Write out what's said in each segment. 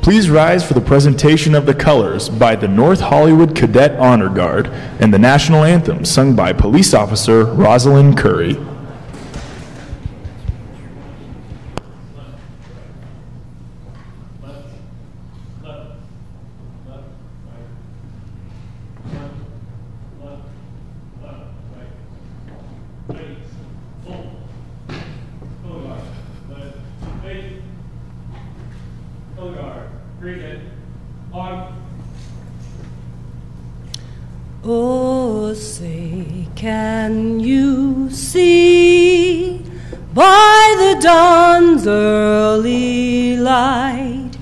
Please rise for the presentation of the colors by the North Hollywood Cadet Honor Guard and the National Anthem sung by Police Officer Rosalind Curry. Oh, say, can you see by the dawn's early light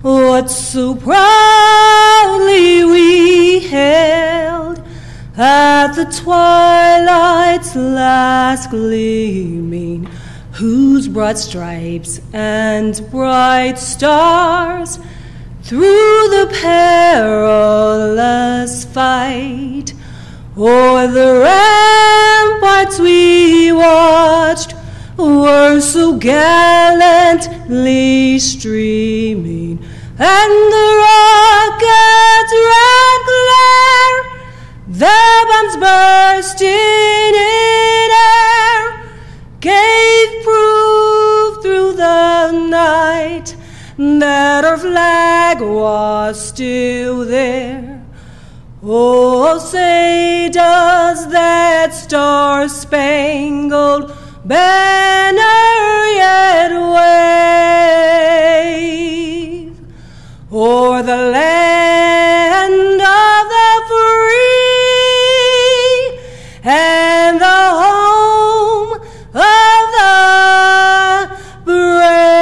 what so proudly we hailed at the twilight's last gleaming, whose broad stripes and bright stars through the perilous fight o'er the ramparts we watched were so gallantly streaming, and the rockets' red glare, their bombs bursting in air, gave proof through the night that our flag was still there. Oh, say, does that star-spangled banner yet wave o'er the land of the free and the home of the brave?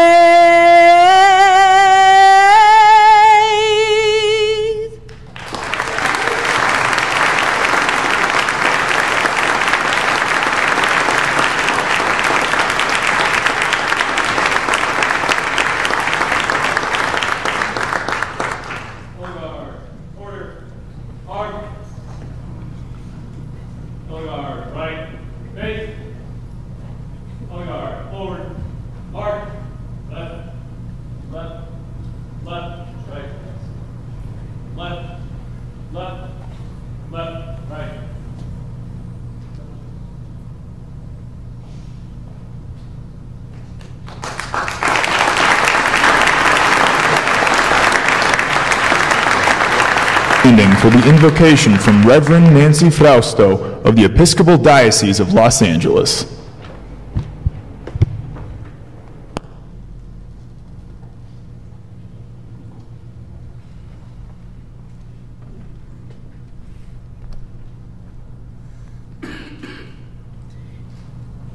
For the invocation from Reverend Nancy Frausto of the Episcopal Diocese of Los Angeles.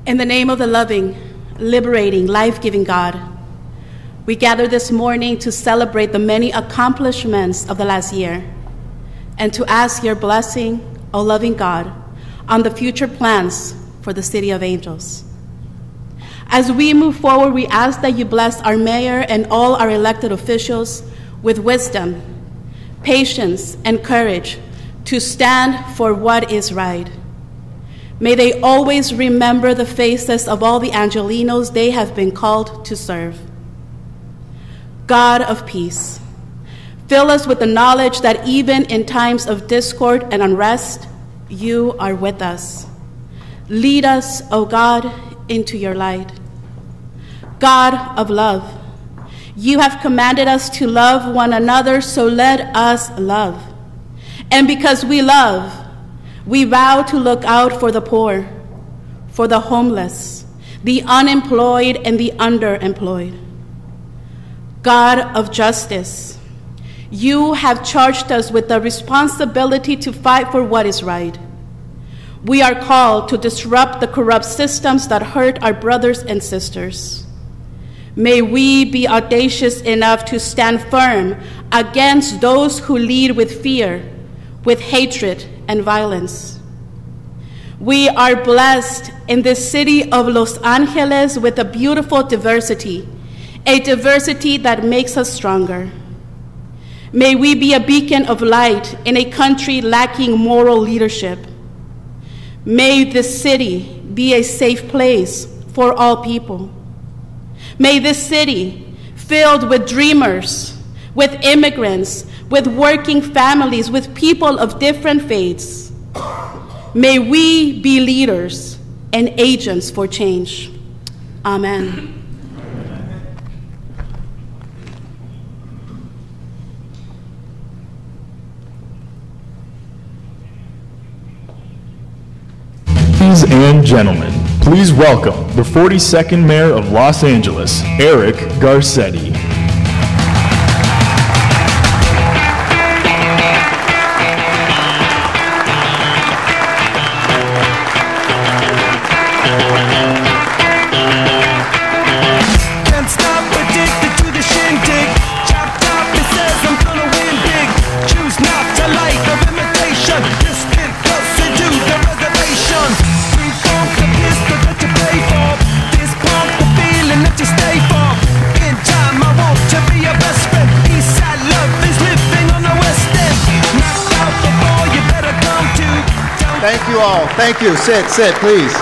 In the name of the loving, liberating, life-giving God, we gather this morning to celebrate the many accomplishments of the last year, and to ask your blessing, O loving God, on the future plans for the City of Angels. As we move forward, we ask that you bless our mayor and all our elected officials with wisdom, patience, and courage to stand for what is right. May they always remember the faces of all the Angelinos they have been called to serve. God of peace, fill us with the knowledge that even in times of discord and unrest, you are with us. Lead us, O God, into your light. God of love, you have commanded us to love one another, so let us love. And because we love, we vow to look out for the poor, for the homeless, the unemployed, and the underemployed. God of justice, you have charged us with the responsibility to fight for what is right. We are called to disrupt the corrupt systems that hurt our brothers and sisters. May we be audacious enough to stand firm against those who lead with fear, with hatred and violence. We are blessed in the city of Los Angeles with a beautiful diversity, a diversity that makes us stronger. May we be a beacon of light in a country lacking moral leadership. May this city be a safe place for all people. May this city, filled with dreamers, with immigrants, with working families, with people of different faiths. May we be leaders and agents for change. Amen. Ladies and gentlemen, please welcome the 42nd Mayor of Los Angeles, Eric Garcetti. Thank you all. Thank you. Sit, please.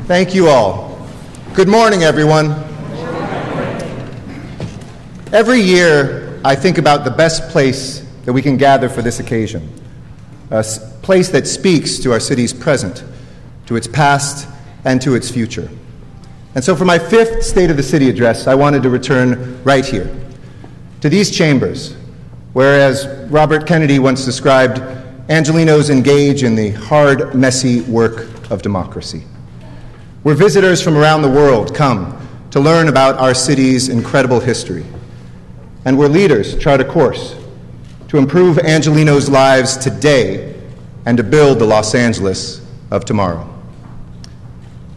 Thank you all. Good morning, everyone. Every year, I think about the best place that we can gather for this occasion, a place that speaks to our city's present, to its past, and to its future. And so for my 5th State of the City address, I wanted to return right here, to these chambers, where, as Robert Kennedy once described, Angelenos engage in the hard, messy work of democracy, where visitors from around the world come to learn about our city's incredible history, and where leaders chart a course to improve Angelenos' lives today and to build the Los Angeles of tomorrow.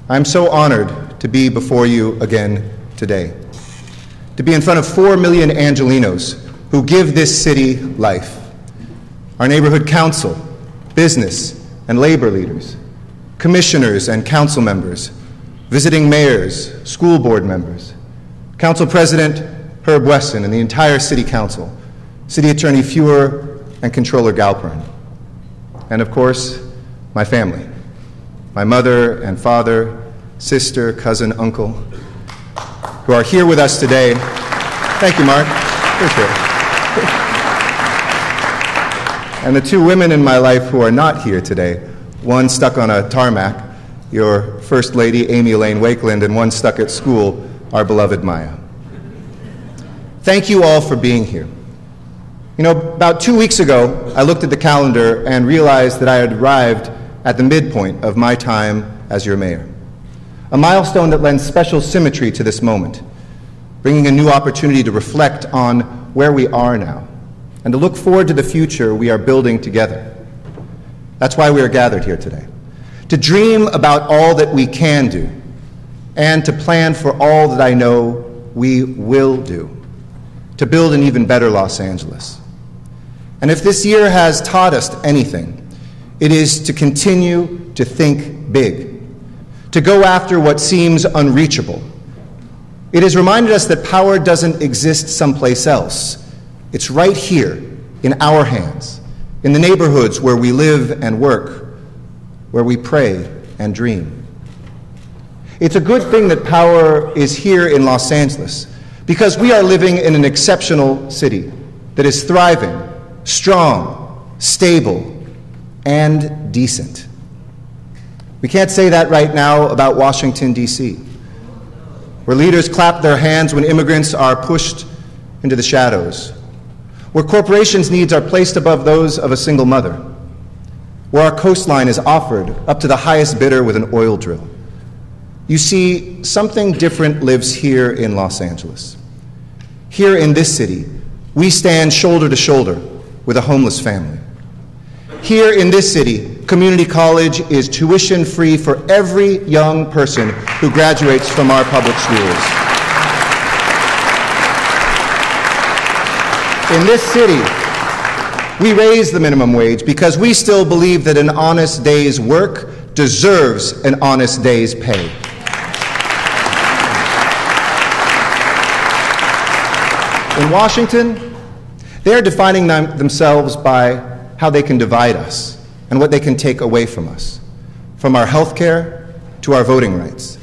I'm so honored to be before you again today, to be in front of 4 million Angelenos who give this city life. Our neighborhood council, business and labor leaders, commissioners and council members, visiting mayors, school board members, Council President Herb Wesson and the entire City Council, City Attorney Feuer and Controller Galperin, and of course, my family, my mother and father, sister, cousin, uncle, who are here with us today. Thank you, Mark. Appreciate it. And the 2 women in my life who are not here today, one stuck on a tarmac, your First Lady, Amy Elaine Wakeland, and one stuck at school, our beloved Maya. Thank you all for being here. You know, about 2 weeks ago, I looked at the calendar and realized that I had arrived at the midpoint of my time as your mayor, a milestone that lends special symmetry to this moment, bringing a new opportunity to reflect on where we are now, and to look forward to the future we are building together. That's why we are gathered here today, to dream about all that we can do, and to plan for all that I know we will do, to build an even better Los Angeles. And if this year has taught us anything, it is to continue to think big, to go after what seems unreachable. It has reminded us that power doesn't exist someplace else. It's right here, in our hands, in the neighborhoods where we live and work, where we pray and dream. It's a good thing that power is here in Los Angeles, because we are living in an exceptional city that is thriving, strong, stable, and decent. We can't say that right now about Washington, D.C., where leaders clap their hands when immigrants are pushed into the shadows, where corporations' needs are placed above those of a single mother, where our coastline is offered up to the highest bidder with an oil drill. You see, something different lives here in Los Angeles. Here in this city, we stand shoulder to shoulder with a homeless family. Here in this city, community college is tuition-free for every young person who graduates from our public schools. In this city, we raise the minimum wage because we still believe that an honest day's work deserves an honest day's pay. In Washington, they are defining themselves by how they can divide us and what they can take away from us, from our health care to our voting rights.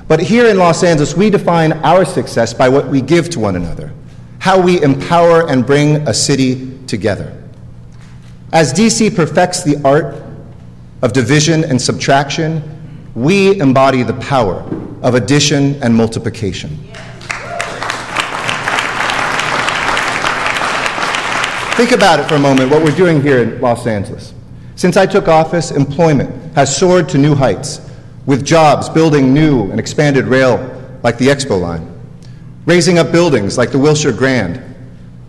But here in Los Angeles, we define our success by what we give to one another how we empower and bring a city together. As DC perfects the art of division and subtraction, we embody the power of addition and multiplication. Think about it for a moment, what we're doing here in Los Angeles. Since I took office, employment has soared to new heights, with jobs building new and expanded rail like the Expo line, raising up buildings like the Wilshire Grand,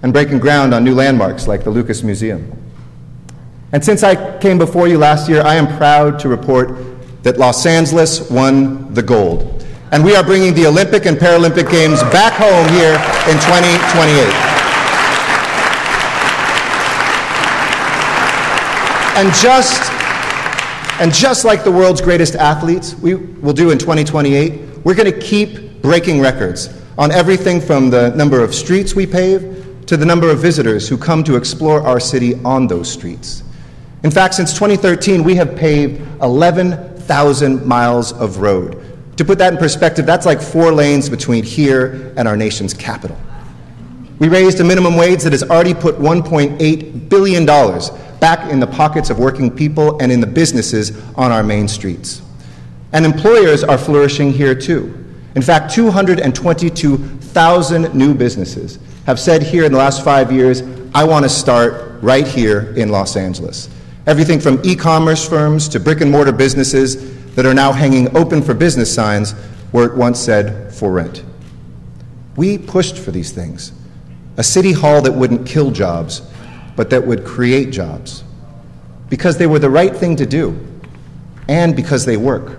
and breaking ground on new landmarks like the Lucas Museum. And since I came before you last year, I am proud to report that Los Angeles won the gold. And we are bringing the Olympic and Paralympic Games back home here in 2028. And just like the world's greatest athletes we will do in 2028, we're going to keep breaking records on everything from the number of streets we pave to the number of visitors who come to explore our city on those streets. In fact, since 2013, we have paved 11,000 miles of road. To put that in perspective, that's like 4 lanes between here and our nation's capital. We raised a minimum wage that has already put $1.8 billion back in the pockets of working people and in the businesses on our main streets. And employers are flourishing here too. In fact, 222,000 new businesses have said here in the last 5 years, I want to start right here in Los Angeles. Everything from e-commerce firms to brick-and-mortar businesses that are now hanging open for business signs where it once said for rent. We pushed for these things. A city hall that wouldn't kill jobs, but that would create jobs. Because they were the right thing to do, and because they work,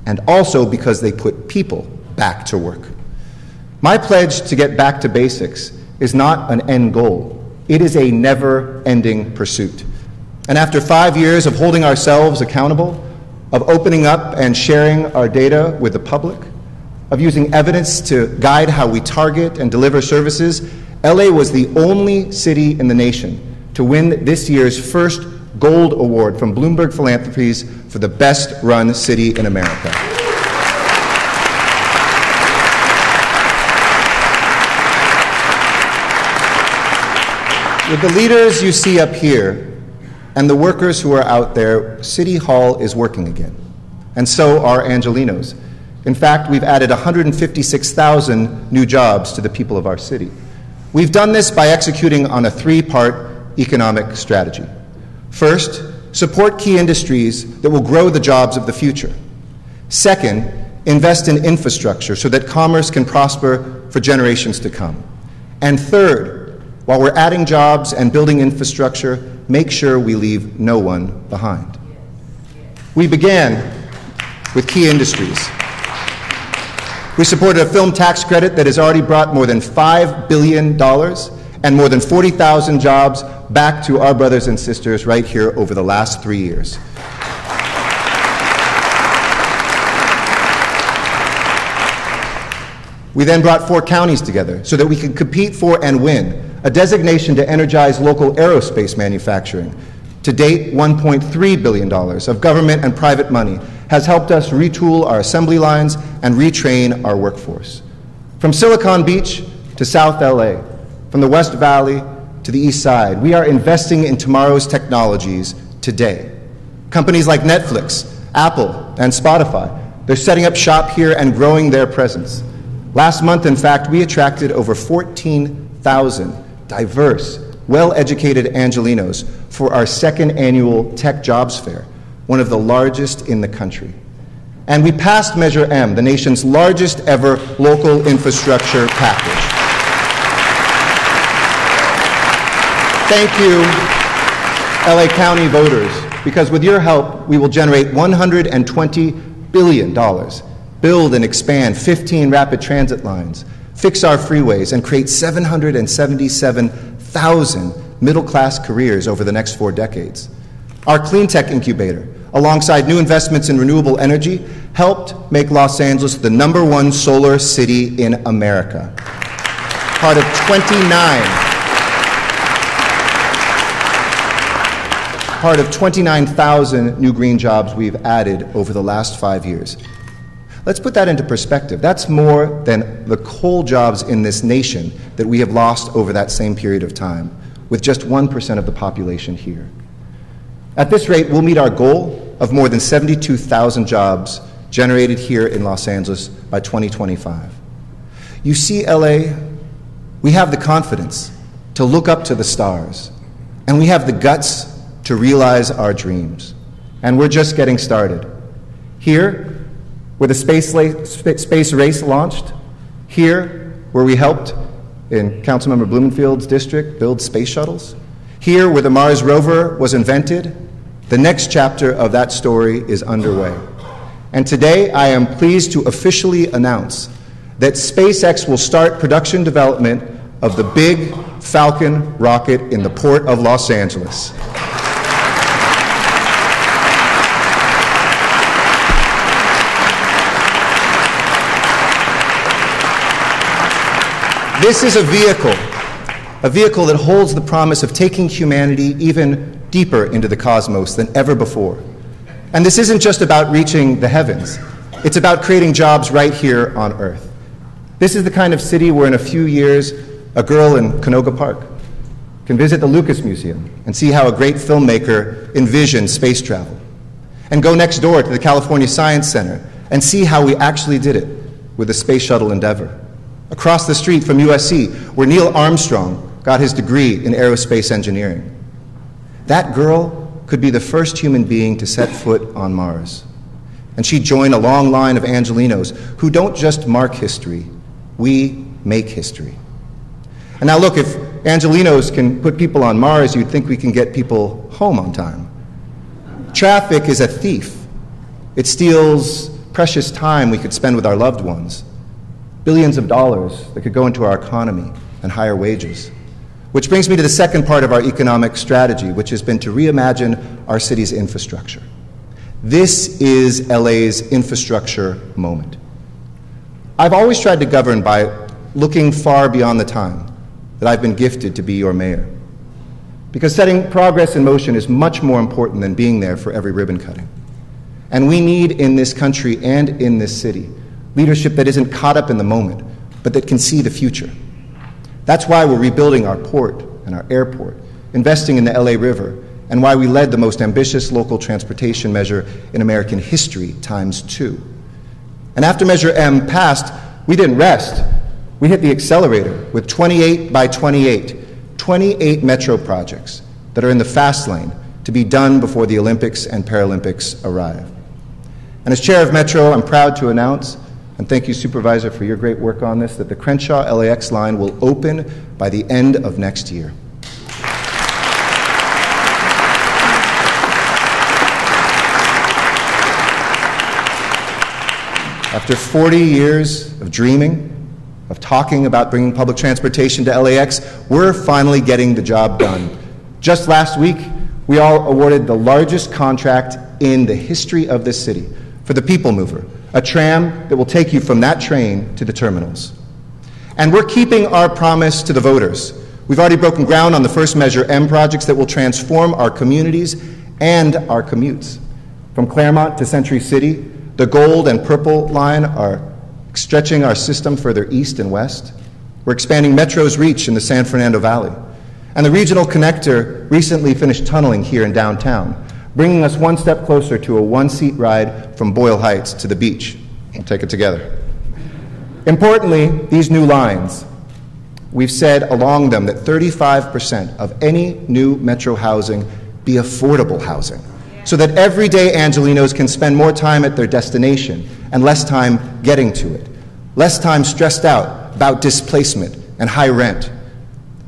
and also because they put people back to work. My pledge to get back to basics is not an end goal. It is a never-ending pursuit. And after 5 years of holding ourselves accountable, of opening up and sharing our data with the public, of using evidence to guide how we target and deliver services, LA was the only city in the nation to win this year's first Gold Award from Bloomberg Philanthropies for the best run city in America. With the leaders you see up here and the workers who are out there, City Hall is working again. And so are Angelenos. In fact, we've added 156,000 new jobs to the people of our city. We've done this by executing on a 3-part economic strategy. First, support key industries that will grow the jobs of the future. Second, invest in infrastructure so that commerce can prosper for generations to come. And third, while we're adding jobs and building infrastructure, make sure we leave no one behind. We began with key industries. We supported a film tax credit that has already brought more than $5 billion and more than 40,000 jobs back to our brothers and sisters right here over the last 3 years. We then brought 4 counties together so that we could compete for and win a designation to energize local aerospace manufacturing. To date, $1.3 billion of government and private money has helped us retool our assembly lines and retrain our workforce. From Silicon Beach to South LA, from the West Valley to the East Side, we are investing in tomorrow's technologies today. Companies like Netflix, Apple, and Spotify, they're setting up shop here and growing their presence. Last month, in fact, we attracted over 14,000 diverse, well-educated Angelenos for our 2nd annual Tech Jobs Fair, one of the largest in the country. And we passed Measure M, the nation's largest ever local infrastructure package. Thank you, LA County voters, because with your help, we will generate $120 billion, build and expand 15 rapid transit lines, fix our freeways, and create 777,000 middle-class careers over the next 4 decades. Our Clean Tech Incubator, alongside new investments in renewable energy, helped make Los Angeles the #1 solar city in America. Part of 29,000 new green jobs we've added over the last 5 years. Let's put that into perspective. That's more than the coal jobs in this nation that we have lost over that same period of time, with just 1% of the population here. At this rate, we'll meet our goal of more than 72,000 jobs generated here in Los Angeles by 2025. You see, LA, we have the confidence to look up to the stars, and we have the guts to realize our dreams. And we're just getting started. Here, where the space race launched, here, where we helped in Councilmember Blumenfield's district build space shuttles, here, where the Mars rover was invented, the next chapter of that story is underway. And today, I am pleased to officially announce that SpaceX will start production development of the big Falcon rocket in the port of Los Angeles. This is a vehicle that holds the promise of taking humanity even deeper into the cosmos than ever before. And this isn't just about reaching the heavens. It's about creating jobs right here on Earth. This is the kind of city where in a few years, a girl in Canoga Park can visit the Lucas Museum and see how a great filmmaker envisioned space travel, and go next door to the California Science Center and see how we actually did it with the Space Shuttle Endeavour. Across the street from USC, where Neil Armstrong got his degree in aerospace engineering. That girl could be the first human being to set foot on Mars. And she'd join a long line of Angelinos who don't just mark history, we make history. And now look, if Angelinos can put people on Mars, you'd think we can get people home on time. Traffic is a thief. It steals precious time we could spend with our loved ones. Billions of dollars that could go into our economy and higher wages. Which brings me to the second part of our economic strategy, which has been to reimagine our city's infrastructure. This is LA's infrastructure moment. I've always tried to govern by looking far beyond the time that I've been gifted to be your mayor. Because setting progress in motion is much more important than being there for every ribbon cutting. And we need in this country and in this city leadership that isn't caught up in the moment, but that can see the future. That's why we're rebuilding our port and our airport, investing in the LA River, and why we led the most ambitious local transportation measure in American history ×2. And after Measure M passed, we didn't rest. We hit the accelerator with 28 by 28 metro projects that are in the fast lane to be done before the Olympics and Paralympics arrive. And as chair of Metro, I'm proud to announce, and thank you, Supervisor, for your great work on this, that the Crenshaw LAX line will open by the end of next year. After 40 years of dreaming, of talking about bringing public transportation to LAX, we're finally getting the job done. Just last week, we all awarded the largest contract in the history of this city for the People Mover, a tram that will take you from that train to the terminals. And we're keeping our promise to the voters. We've already broken ground on the first Measure M projects that will transform our communities and our commutes. From Claremont to Century City, the gold and purple line are stretching our system further east and west. We're expanding Metro's reach in the San Fernando Valley. And the regional connector recently finished tunneling here in downtown, bringing us one step closer to a one-seat ride from Boyle Heights to the beach. We'll take it together. Importantly, these new lines, we've said along them that 35% of any new metro housing be affordable housing, so that everyday Angelinos can spend more time at their destination and less time getting to it, less time stressed out about displacement and high rent.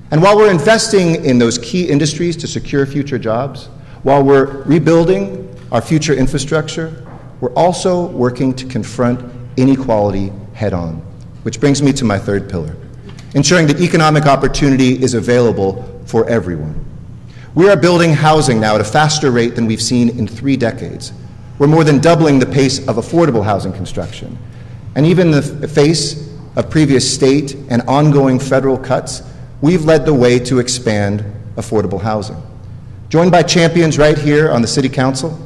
And while we're investing in those key industries to secure future jobs, while we're rebuilding our future infrastructure, we're also working to confront inequality head-on, which brings me to my third pillar, ensuring that economic opportunity is available for everyone. We are building housing now at a faster rate than we've seen in 3 decades. We're more than doubling the pace of affordable housing construction. And even in the face of previous state and ongoing federal cuts, we've led the way to expand affordable housing. Joined by champions right here on the City Council,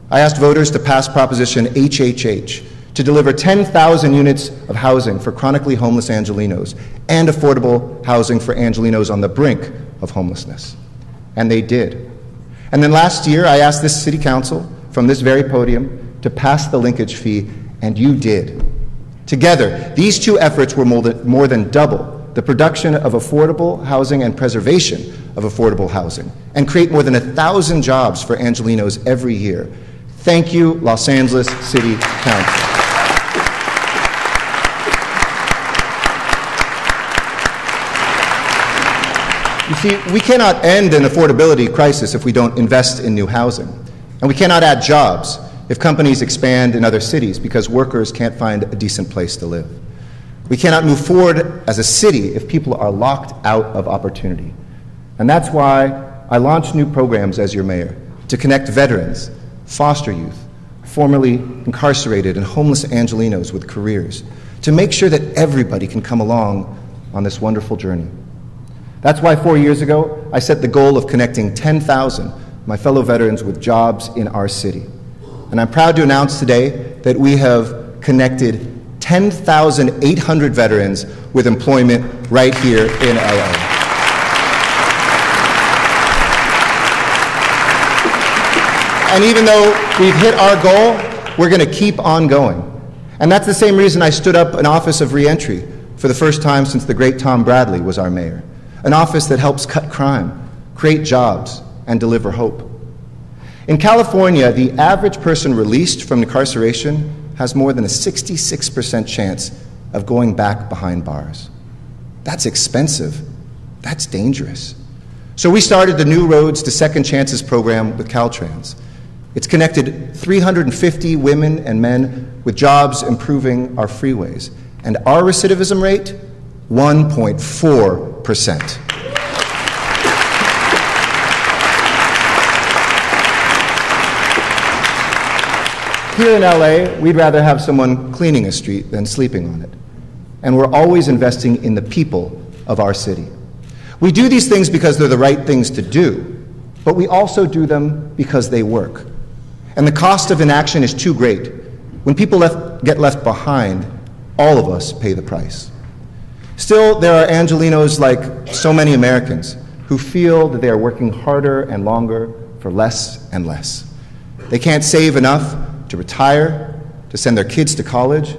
I asked voters to pass Proposition HHH to deliver 10,000 units of housing for chronically homeless Angelenos and affordable housing for Angelenos on the brink of homelessness. And they did. And then last year, I asked this city council from this very podium to pass the linkage fee, and you did. Together, these two efforts were more than double the production of affordable housing and preservation of affordable housing, and create more than 1,000 jobs for Angelenos every year. Thank you, Los Angeles City Council. You see, we cannot end an affordability crisis if we don't invest in new housing. And we cannot add jobs if companies expand in other cities because workers can't find a decent place to live. We cannot move forward as a city if people are locked out of opportunity. And that's why I launched new programs as your mayor to connect veterans, foster youth, formerly incarcerated and homeless Angelenos with careers, to make sure that everybody can come along on this wonderful journey. That's why 4 years ago, I set the goal of connecting 10,000 my fellow veterans with jobs in our city. And I'm proud to announce today that we have connected 10,800 veterans with employment right here in LA. And even though we've hit our goal, we're going to keep on going. And that's the same reason I stood up an office of reentry for the first time since the great Tom Bradley was our mayor. An office that helps cut crime, create jobs, and deliver hope. In California, the average person released from incarceration has more than a 66% chance of going back behind bars. That's expensive. That's dangerous. So we started the New Roads to Second Chances program with Caltrans. It's connected 350 women and men with jobs improving our freeways. And our recidivism rate, 1.4%. Here in LA, we'd rather have someone cleaning a street than sleeping on it. And we're always investing in the people of our city. We do these things because they're the right things to do, but we also do them because they work. And the cost of inaction is too great. When people get left behind, all of us pay the price. Still, there are Angelenos like so many Americans who feel that they are working harder and longer for less and less. They can't save enough to retire, to send their kids to college.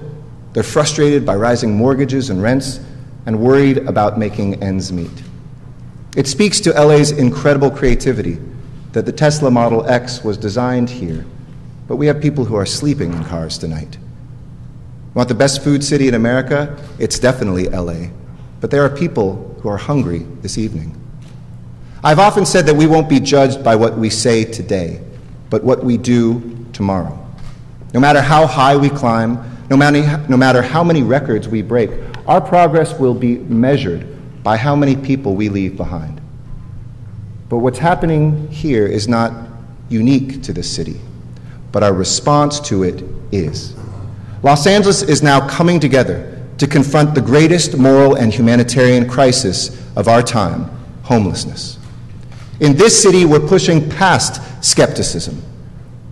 They're frustrated by rising mortgages and rents and worried about making ends meet. It speaks to LA's incredible creativity that the Tesla Model X was designed here, but we have people who are sleeping in cars tonight. Want the best food city in America? It's definitely LA, but there are people who are hungry this evening. I've often said that we won't be judged by what we say today, but what we do tomorrow. No matter how high we climb, no matter how many records we break, our progress will be measured by how many people we leave behind. But what's happening here is not unique to this city, but our response to it is. Los Angeles is now coming together to confront the greatest moral and humanitarian crisis of our time, homelessness. In this city, we're pushing past skepticism,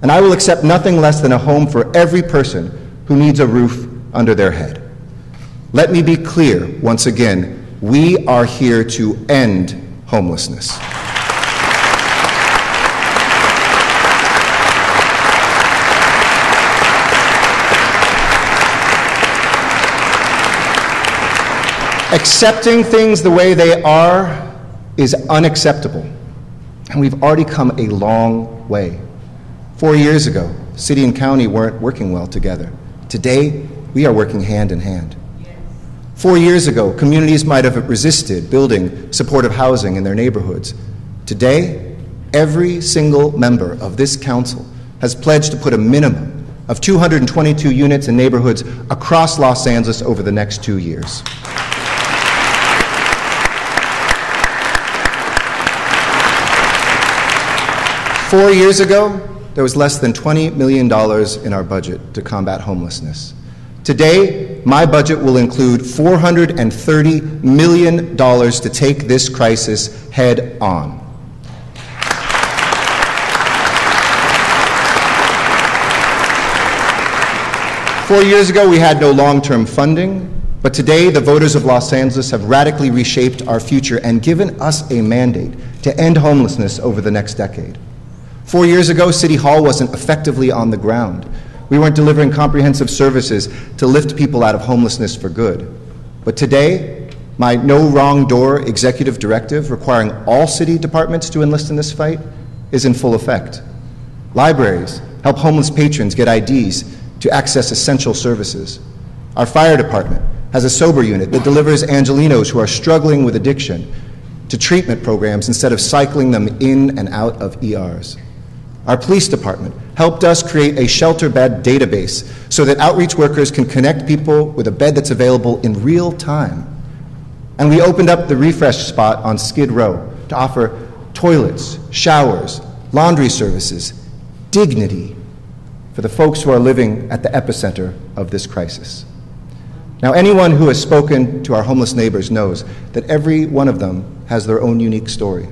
and I will accept nothing less than a home for every person who needs a roof under their head. Let me be clear once again, we are here to end homelessness. Accepting things the way they are is unacceptable, and we've already come a long way. 4 years ago, city and county weren't working well together. Today, we are working hand in hand. 4 years ago, communities might have resisted building supportive housing in their neighborhoods. Today, every single member of this council has pledged to put a minimum of 222 units in neighborhoods across Los Angeles over the next 2 years. Four years ago, there was less than $20 million in our budget to combat homelessness. Today, my budget will include $430 million to take this crisis head on. 4 years ago, we had no long-term funding, but today the voters of Los Angeles have radically reshaped our future and given us a mandate to end homelessness over the next decade. 4 years ago, City Hall wasn't effectively on the ground. We weren't delivering comprehensive services to lift people out of homelessness for good. But today, my No Wrong Door executive directive requiring all city departments to enlist in this fight is in full effect. Libraries help homeless patrons get IDs to access essential services. Our fire department has a sober unit that delivers Angelenos who are struggling with addiction to treatment programs instead of cycling them in and out of ERs. Our police department helped us create a shelter bed database so that outreach workers can connect people with a bed that's available in real time. And we opened up the refresh spot on Skid Row to offer toilets, showers, laundry services, dignity for the folks who are living at the epicenter of this crisis. Now, anyone who has spoken to our homeless neighbors knows that every one of them has their own unique story.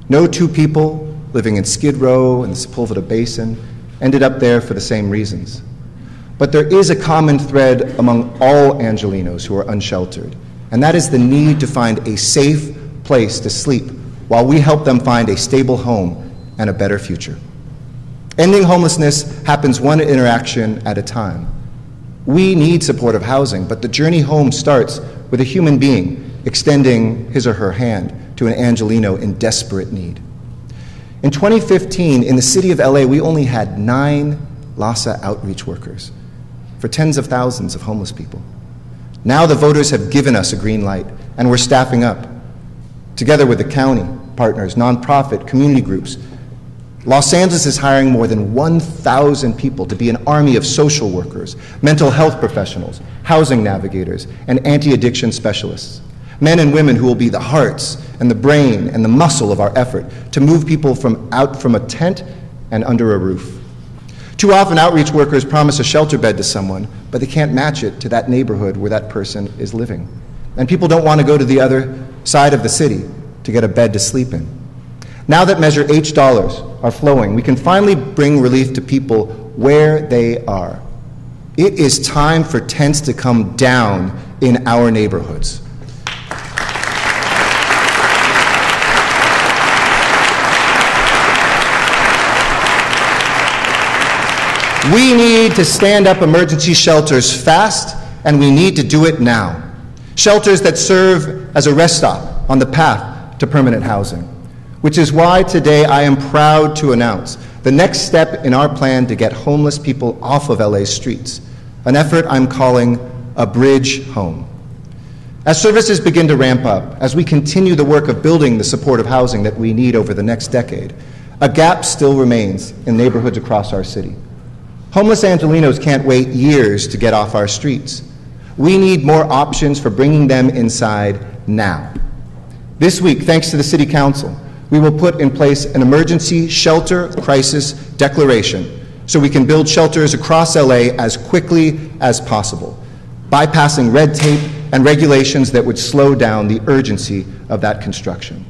No two people living in Skid Row and the Sepulveda Basin ended up there for the same reasons. But there is a common thread among all Angelenos who are unsheltered, and that is the need to find a safe place to sleep while we help them find a stable home and a better future. Ending homelessness happens one interaction at a time. We need supportive housing, but the journey home starts with a human being extending his or her hand to an Angeleno in desperate need. In 2015, in the city of LA, we only had 9 LAHSA outreach workers for tens of thousands of homeless people. Now the voters have given us a green light, and we're staffing up. Together with the county, partners, nonprofit, community groups, Los Angeles is hiring more than 1,000 people to be an army of social workers, mental health professionals, housing navigators, and anti-addiction specialists. Men and women who will be the hearts and the brain and the muscle of our effort to move people out from a tent and under a roof. Too often, outreach workers promise a shelter bed to someone, but they can't match it to that neighborhood where that person is living. And people don't want to go to the other side of the city to get a bed to sleep in. Now that Measure H dollars are flowing, we can finally bring relief to people where they are. It is time for tents to come down in our neighborhoods. We need to stand up emergency shelters fast, and we need to do it now. Shelters that serve as a rest stop on the path to permanent housing, which is why today I am proud to announce the next step in our plan to get homeless people off of LA's streets, an effort I'm calling a bridge home. As services begin to ramp up, as we continue the work of building the supportive housing that we need over the next decade, a gap still remains in neighborhoods across our city. Homeless Angelenos can't wait years to get off our streets. We need more options for bringing them inside now. This week, thanks to the City Council, we will put in place an emergency shelter crisis declaration so we can build shelters across LA as quickly as possible, bypassing red tape and regulations that would slow down the urgency of that construction.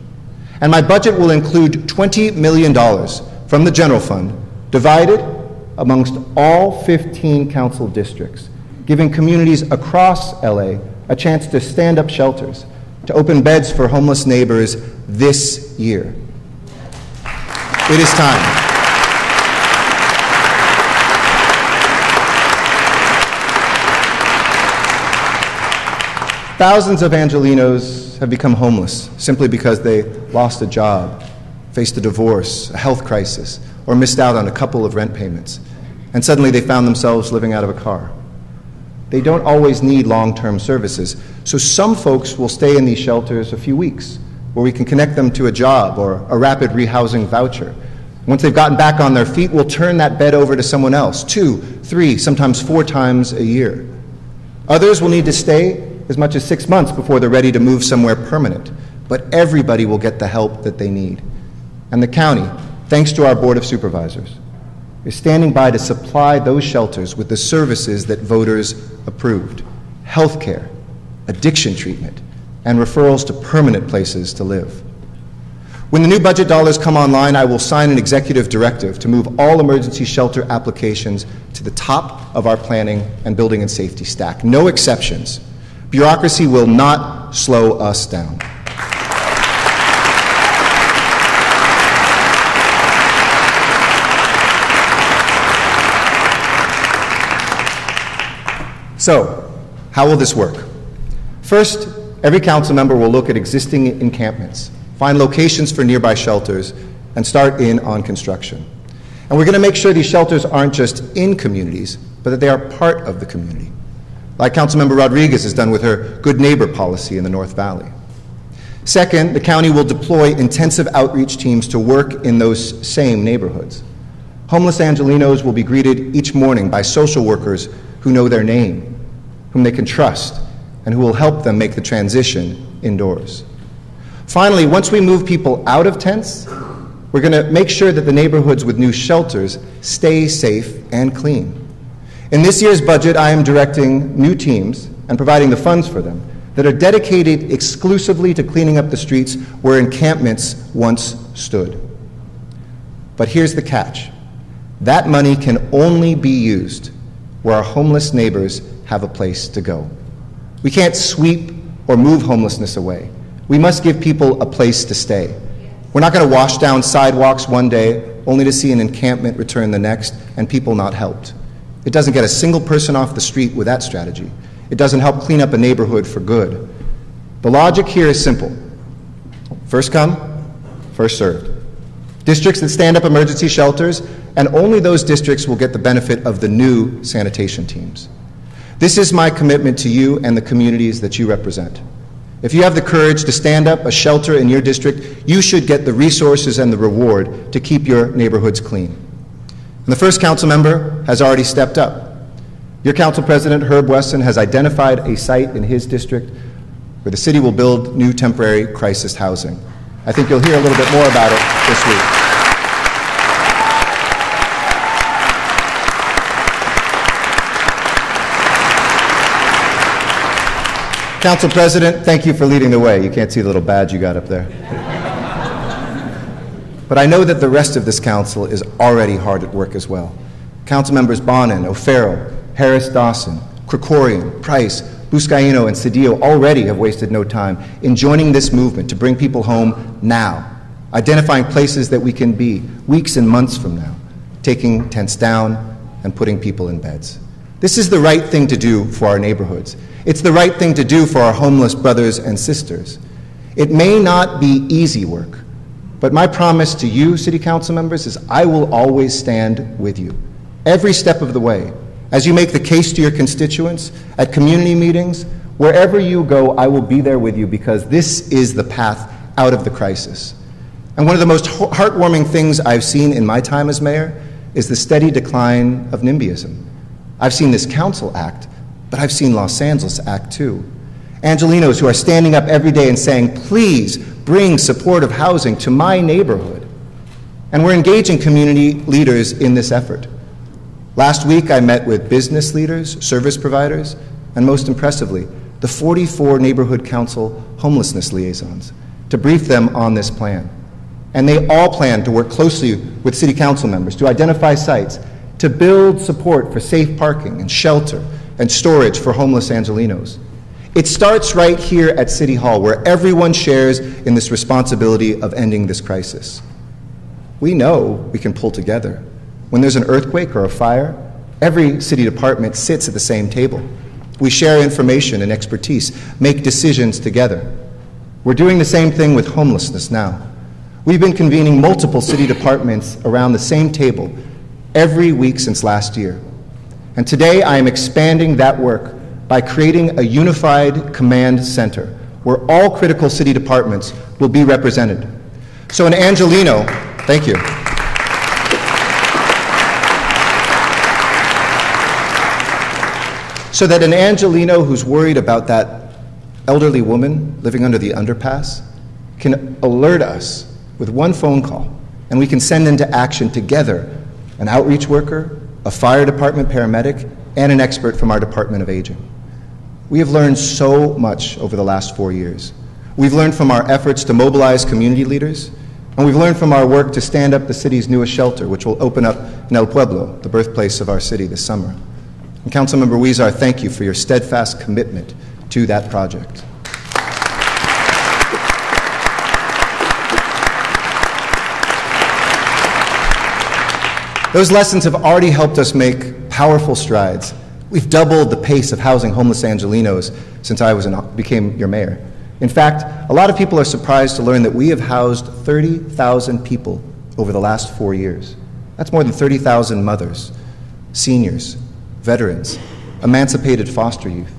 And my budget will include $20 million from the general fund, divided amongst all 15 council districts, giving communities across LA a chance to stand up shelters, to open beds for homeless neighbors this year. It is time. Thousands of Angelenos have become homeless simply because they lost a job, faced a divorce, a health crisis, or missed out on a couple of rent payments, and suddenly they found themselves living out of a car. They don't always need long-term services, so some folks will stay in these shelters a few weeks, where we can connect them to a job or a rapid rehousing voucher. Once they've gotten back on their feet, we'll turn that bed over to someone else, 2, 3, sometimes 4 times a year. Others will need to stay as much as 6 months before they're ready to move somewhere permanent, but everybody will get the help that they need. And the county, thanks to our Board of Supervisors, is standing by to supply those shelters with the services that voters approved: health care, addiction treatment, and referrals to permanent places to live. When the new budget dollars come online, I will sign an executive directive to move all emergency shelter applications to the top of our planning and building and safety stack. No exceptions. Bureaucracy will not slow us down. So, how will this work? First, every council member will look at existing encampments, find locations for nearby shelters, and start in on construction. And we're going to make sure these shelters aren't just in communities, but that they are part of the community, like Councilmember Rodriguez has done with her Good Neighbor policy in the North Valley. Second, the county will deploy intensive outreach teams to work in those same neighborhoods. Homeless Angelenos will be greeted each morning by social workers who know their name, whom they can trust, and who will help them make the transition indoors. Finally, once we move people out of tents, we're going to make sure that the neighborhoods with new shelters stay safe and clean. In this year's budget, I am directing new teams and providing the funds for them that are dedicated exclusively to cleaning up the streets where encampments once stood. But here's the catch. That money can only be used where our homeless neighbors have a place to go. We can't sweep or move homelessness away. We must give people a place to stay. We're not going to wash down sidewalks one day only to see an encampment return the next and people not helped. It doesn't get a single person off the street with that strategy. It doesn't help clean up a neighborhood for good. The logic here is simple. First come, first served. Districts that stand up emergency shelters, and only those districts will get the benefit of the new sanitation teams. This is my commitment to you and the communities that you represent. If you have the courage to stand up a shelter in your district, you should get the resources and the reward to keep your neighborhoods clean. And the first council member has already stepped up. Your council president, Herb Wesson, has identified a site in his district where the city will build new temporary crisis housing. I think you'll hear a little bit more about it this week. Council President, thank you for leading the way. You can't see the little badge you got up there. But I know that the rest of this council is already hard at work as well. Council members Bonin, O'Farrell, Harris-Dawson, Krikorian, Price, Buscaino, and Cedillo already have wasted no time in joining this movement to bring people home now, identifying places that we can be weeks and months from now, taking tents down and putting people in beds. This is the right thing to do for our neighborhoods. It's the right thing to do for our homeless brothers and sisters. It may not be easy work, but my promise to you, City Council members, is I will always stand with you, every step of the way, as you make the case to your constituents, at community meetings, wherever you go, I will be there with you because this is the path out of the crisis. And one of the most heartwarming things I've seen in my time as mayor is the steady decline of NIMBYism. I've seen this council act, but I've seen Los Angeles act too. Angelenos who are standing up every day and saying, please bring supportive housing to my neighborhood. And we're engaging community leaders in this effort. Last week, I met with business leaders, service providers, and most impressively, the 44 neighborhood council homelessness liaisons to brief them on this plan. And they all plan to work closely with city council members to identify sites, to build support for safe parking and shelter and storage for homeless Angelenos. It starts right here at City Hall, where everyone shares in this responsibility of ending this crisis. We know we can pull together. When there's an earthquake or a fire, every city department sits at the same table. We share information and expertise, make decisions together. We're doing the same thing with homelessness now. We've been convening multiple city departments around the same table every week since last year. And today I am expanding that work by creating a unified command center where all critical city departments will be represented. So an Angeleno, thank you. So that an Angeleno who's worried about that elderly woman living under the underpass can alert us with one phone call, and we can send into action together an outreach worker, a fire department paramedic, and an expert from our Department of Aging. We have learned so much over the last 4 years. We've learned from our efforts to mobilize community leaders, And we've learned from our work to stand up the city's newest shelter, which will open up in El Pueblo, the birthplace of our city, this summer. And Councilmember Huizar, thank you for your steadfast commitment to that project. Those lessons have already helped us make powerful strides. We've doubled the pace of housing homeless Angelenos since I became your mayor. In fact, a lot of people are surprised to learn that we have housed 30,000 people over the last 4 years. That's more than 30,000 mothers, seniors, veterans, emancipated foster youth,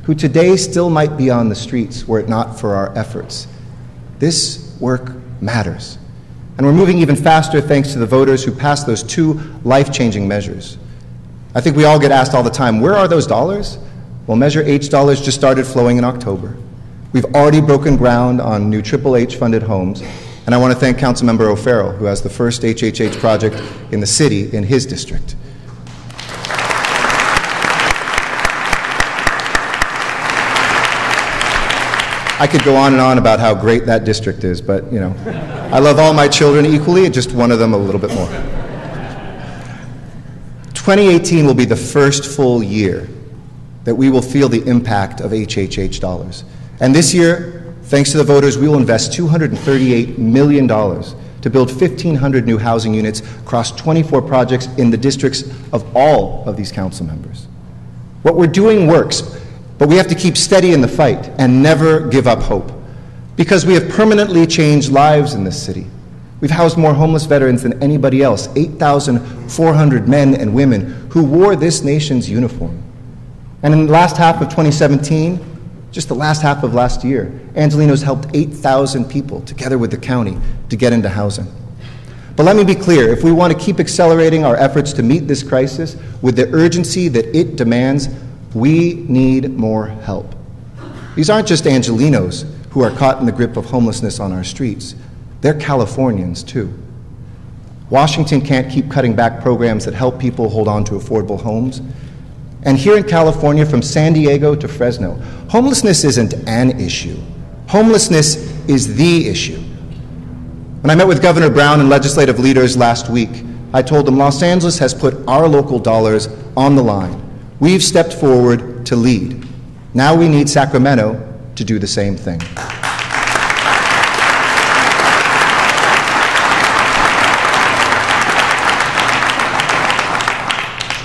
who today still might be on the streets were it not for our efforts. This work matters. And we're moving even faster thanks to the voters who passed those 2 life-changing measures. I think we all get asked all the time, where are those dollars? Well, Measure H dollars just started flowing in October. We've already broken ground on new Triple H-funded homes, and I want to thank Councilmember O'Farrell, who has the first HHH project in the city in his district. I could go on and on about how great that district is, but, you know, I love all my children equally, just one of them a little bit more. 2018 will be the first full year that we will feel the impact of HHH dollars. And this year, thanks to the voters, we will invest $238 million to build 1,500 new housing units across 24 projects in the districts of all of these council members. What we're doing works, but we have to keep steady in the fight and never give up hope, because we have permanently changed lives in this city. We've housed more homeless veterans than anybody else, 8,400 men and women who wore this nation's uniform. And in the last half of 2017, just the last half of last year, Angelenos helped 8,000 people, together with the county, to get into housing. But let me be clear, if we want to keep accelerating our efforts to meet this crisis with the urgency that it demands, we need more help. These aren't just Angelenos who are caught in the grip of homelessness on our streets. They're Californians, too. Washington can't keep cutting back programs that help people hold on to affordable homes. And here in California, from San Diego to Fresno, homelessness isn't an issue. Homelessness is the issue. When I met with Governor Brown and legislative leaders last week, I told them Los Angeles has put our local dollars on the line. We've stepped forward to lead. Now we need Sacramento to do the same thing.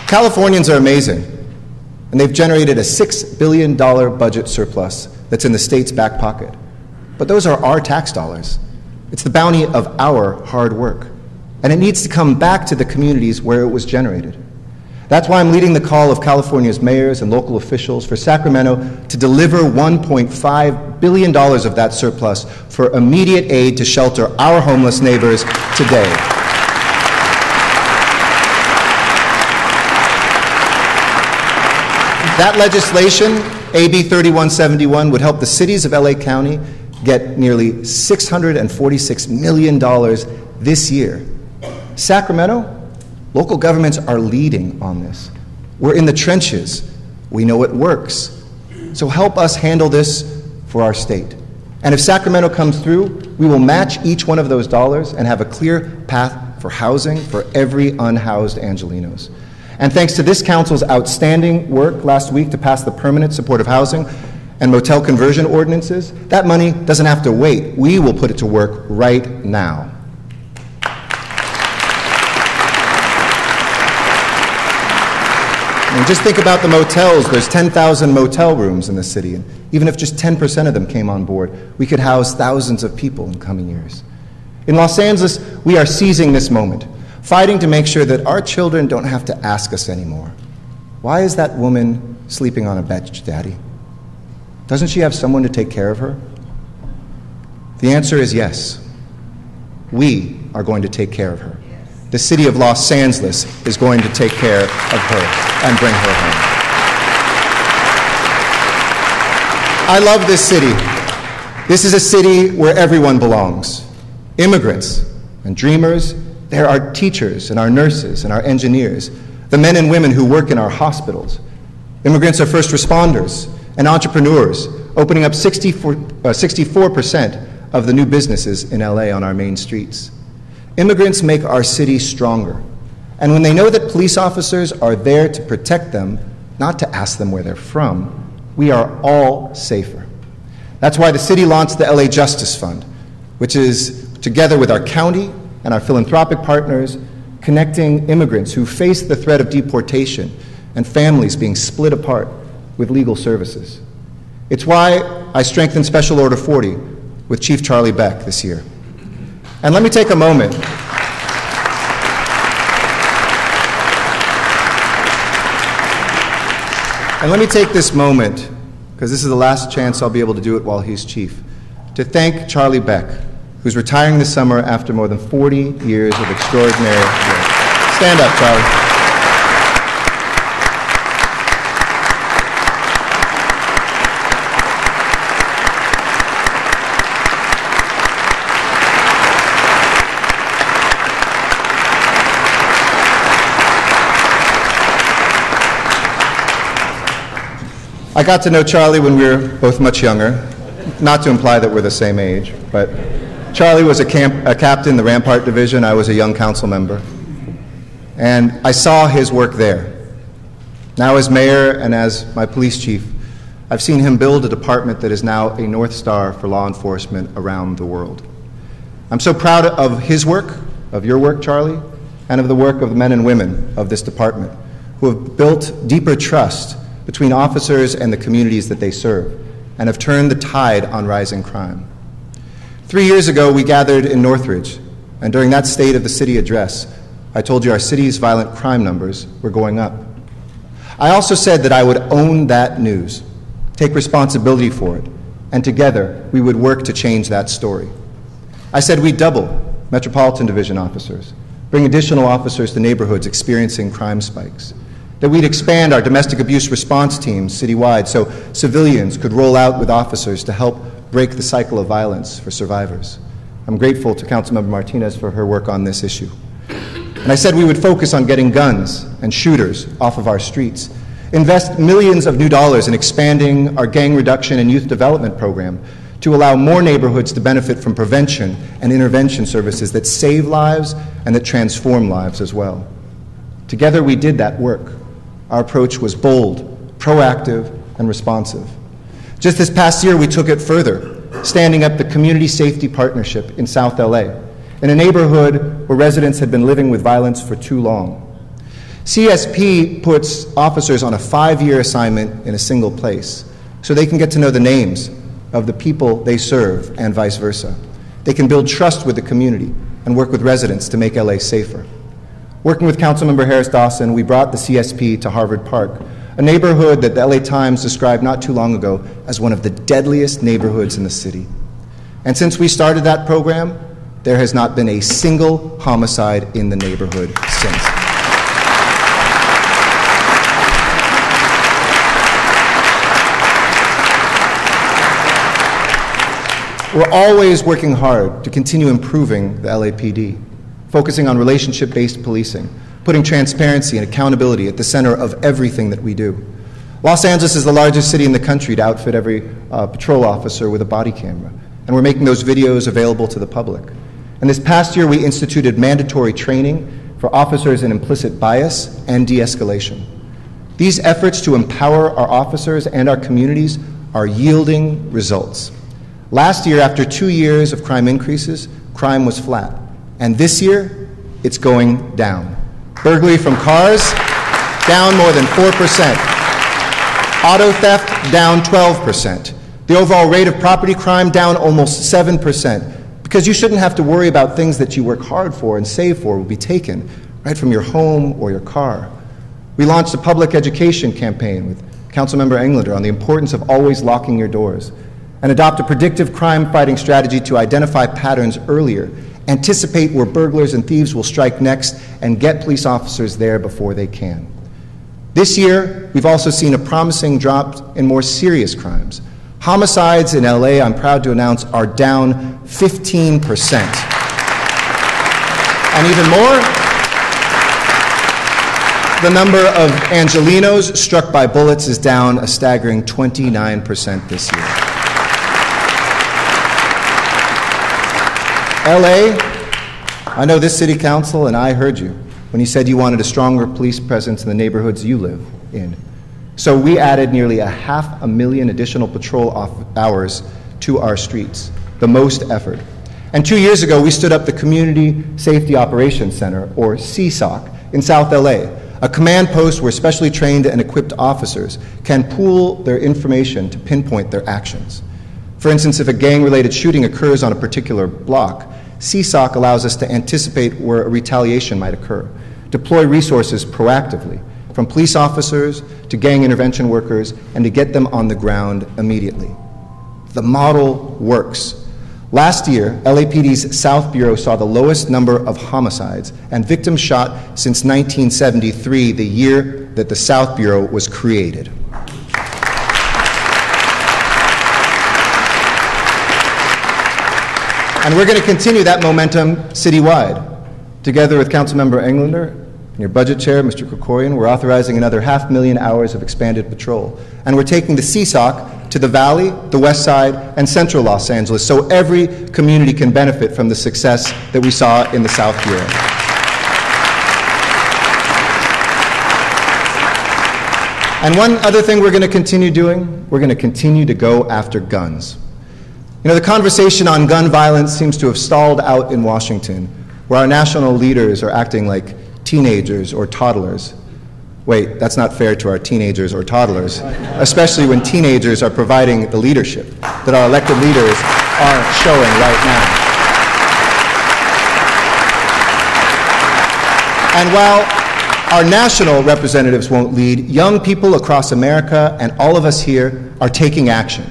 Californians are amazing, and they've generated a $6 billion budget surplus that's in the state's back pocket. But those are our tax dollars. It's the bounty of our hard work, and it needs to come back to the communities where it was generated. That's why I'm leading the call of California's mayors and local officials for Sacramento to deliver $1.5 billion of that surplus for immediate aid to shelter our homeless neighbors today. That legislation, AB 3171, would help the cities of LA County get nearly $646 million this year. Sacramento, local governments are leading on this. We're in the trenches. We know it works. So help us handle this for our state. And if Sacramento comes through, we will match each one of those dollars and have a clear path for housing for every unhoused Angelenos. And thanks to this council's outstanding work last week to pass the permanent supportive housing and motel conversion ordinances, that money doesn't have to wait. We will put it to work right now. And just think about the motels. There's 10,000 motel rooms in the city, and even if just 10% of them came on board, we could house thousands of people in coming years. In Los Angeles, we are seizing this moment, fighting to make sure that our children don't have to ask us anymore, why is that woman sleeping on a bench, Daddy? Doesn't she have someone to take care of her? The answer is yes. We are going to take care of her. The city of Los Angeles is going to take care of her and bring her home. I love this city. This is a city where everyone belongs. Immigrants and dreamers. There are teachers and our nurses and our engineers, the men and women who work in our hospitals. Immigrants are first responders and entrepreneurs, opening up 64% of the new businesses in LA on our main streets. Immigrants make our city stronger. And when they know that police officers are there to protect them, not to ask them where they're from, we are all safer. That's why the city launched the LA Justice Fund, which is, together with our county and our philanthropic partners, connecting immigrants who face the threat of deportation and families being split apart with legal services. It's why I strengthened Special Order 40 with Chief Charlie Beck this year. And let me take a moment this moment, because this is the last chance I'll be able to do it while he's chief, to thank Charlie Beck, who's retiring this summer after more than 40 years of extraordinary work. Stand up, Charlie. I got to know Charlie when we were both much younger, not to imply that we're the same age, but Charlie was a captain in the Rampart Division. I was a young council member. And I saw his work there. Now as mayor and as my police chief, I've seen him build a department that is now a North Star for law enforcement around the world. I'm so proud of his work, of your work, Charlie, and of the work of the men and women of this department who have built deeper trust between officers and the communities that they serve, and have turned the tide on rising crime. 3 years ago, we gathered in Northridge, and during that State of the City address, I told you our city's violent crime numbers were going up. I also said that I would own that news, take responsibility for it, and together we would work to change that story. I said we'd double Metropolitan Division officers, bring additional officers to neighborhoods experiencing crime spikes, that we'd expand our domestic abuse response teams citywide so civilians could roll out with officers to help break the cycle of violence for survivors. I'm grateful to Councilmember Martinez for her work on this issue. And I said we would focus on getting guns and shooters off of our streets, invest millions of new dollars in expanding our gang reduction and youth development program to allow more neighborhoods to benefit from prevention and intervention services that save lives and that transform lives as well. Together we did that work. Our approach was bold, proactive, and responsive. Just this past year, we took it further, standing up the Community Safety Partnership in South LA, in a neighborhood where residents had been living with violence for too long. CSP puts officers on a 5-year assignment in a single place, so they can get to know the names of the people they serve and vice versa. They can build trust with the community and work with residents to make LA safer. Working with Councilmember Harris Dawson, we brought the CSP to Harvard Park, a neighborhood that the LA Times described not too long ago as one of the deadliest neighborhoods in the city. And since we started that program, there has not been a single homicide in the neighborhood since. We're always working hard to continue improving the LAPD, focusing on relationship-based policing, putting transparency and accountability at the center of everything that we do. Los Angeles is the largest city in the country to outfit every patrol officer with a body camera, and we're making those videos available to the public. And this past year, we instituted mandatory training for officers in implicit bias and de-escalation. These efforts to empower our officers and our communities are yielding results. Last year, after 2 years of crime increases, crime was flat. And this year, it's going down. Burglary from cars, down more than 4%. Auto theft, down 12%. The overall rate of property crime, down almost 7%. Because you shouldn't have to worry about things that you work hard for and save for will be taken right from your home or your car. We launched a public education campaign with Councilmember Englander on the importance of always locking your doors, and adopt a predictive crime-fighting strategy to identify patterns earlier, anticipate where burglars and thieves will strike next, and get police officers there before they can. This year, we've also seen a promising drop in more serious crimes. Homicides in LA, I'm proud to announce, are down 15%. And even more, the number of Angelenos struck by bullets is down a staggering 29% this year. LA, I know this city council and I heard you when you said you wanted a stronger police presence in the neighborhoods you live in. So we added nearly 500,000 additional patrol hours to our streets, the most effort. And 2 years ago, we stood up the Community Safety Operations Center, or CSOC, in South LA, a command post where specially trained and equipped officers can pool their information to pinpoint their actions. For instance, if a gang-related shooting occurs on a particular block, CSOC allows us to anticipate where a retaliation might occur, deploy resources proactively, from police officers to gang intervention workers, and to get them on the ground immediately. The model works. Last year, LAPD's South Bureau saw the lowest number of homicides and victims shot since 1973, the year that the South Bureau was created. And we're going to continue that momentum citywide. Together with Councilmember Englander and your budget chair, Mr. Krikorian, we're authorizing another 500,000 hours of expanded patrol. And we're taking the CSOC to the Valley, the West Side, and Central Los Angeles, so every community can benefit from the success that we saw in the South Bureau. And one other thing we're going to continue doing, we're going to continue to go after guns. You know, the conversation on gun violence seems to have stalled out in Washington, where our national leaders are acting like teenagers or toddlers. Wait, that's not fair to our teenagers or toddlers, especially when teenagers are providing the leadership that our elected leaders aren't showing right now. And while our national representatives won't lead, young people across America and all of us here are taking action.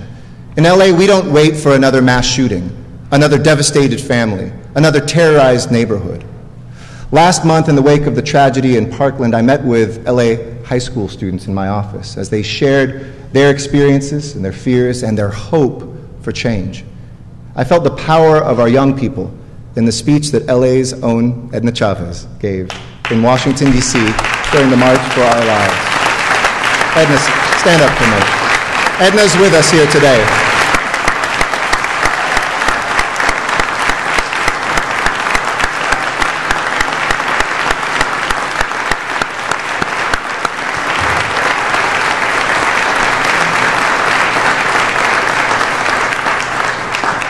In LA, we don't wait for another mass shooting, another devastated family, another terrorized neighborhood. Last month, in the wake of the tragedy in Parkland, I met with LA high school students in my office as they shared their experiences and their fears and their hope for change. I felt the power of our young people in the speech that LA's own Edna Chavez gave in Washington, D.C. during the March for Our Lives. Edna, stand up for a minute. Edna's with us here today.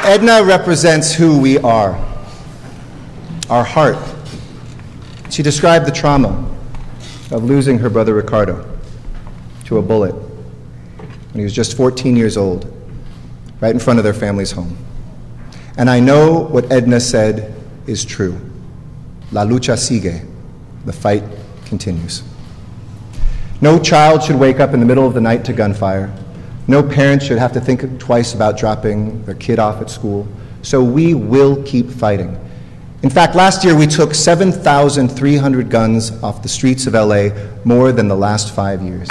Edna represents who we are, our heart. She described the trauma of losing her brother Ricardo to a bullet when he was just 14 years old, right in front of their family's home. And I know what Edna said is true. La lucha sigue. The fight continues. No child should wake up in the middle of the night to gunfire. No parent should have to think twice about dropping their kid off at school. So we will keep fighting. In fact, last year we took 7,300 guns off the streets of LA, more than the last 5 years.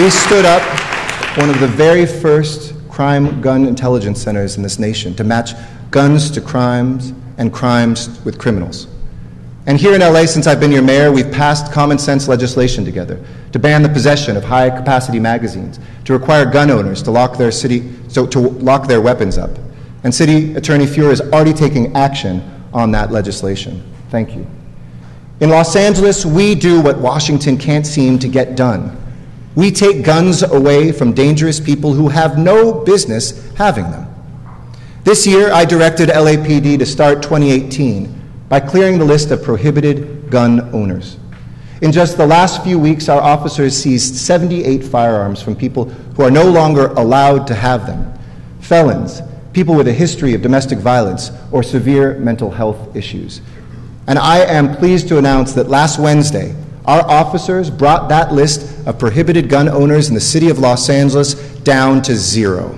We stood up one of the very first crime gun intelligence centers in this nation to match guns to crimes and crimes with criminals. And here in LA, since I've been your mayor, we've passed common sense legislation together to ban the possession of high-capacity magazines, to require gun owners to lock their weapons up. And City Attorney Fuhrer is already taking action on that legislation. Thank you. In Los Angeles, we do what Washington can't seem to get done. We take guns away from dangerous people who have no business having them. This year, I directed LAPD to start 2018 by clearing the list of prohibited gun owners. In just the last few weeks, our officers seized 78 firearms from people who are no longer allowed to have them. Felons, people with a history of domestic violence or severe mental health issues. And I am pleased to announce that last Wednesday, our officers brought that list of prohibited gun owners in the city of Los Angeles down to 0.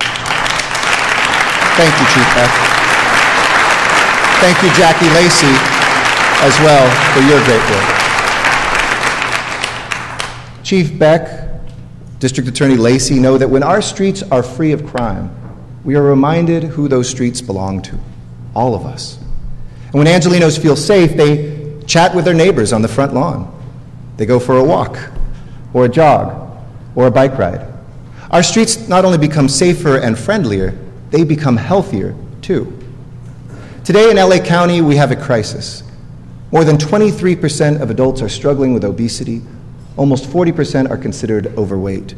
Thank you, Chief Beck. Thank you, Jackie Lacey, as well, for your great work. Chief Beck, District Attorney Lacey know that when our streets are free of crime, we are reminded who those streets belong to, all of us. And when Angelinos feel safe, they chat with their neighbors on the front lawn. They go for a walk, or a jog, or a bike ride. Our streets not only become safer and friendlier, they become healthier too. Today in LA County, we have a crisis. More than 23% of adults are struggling with obesity. Almost 40% are considered overweight.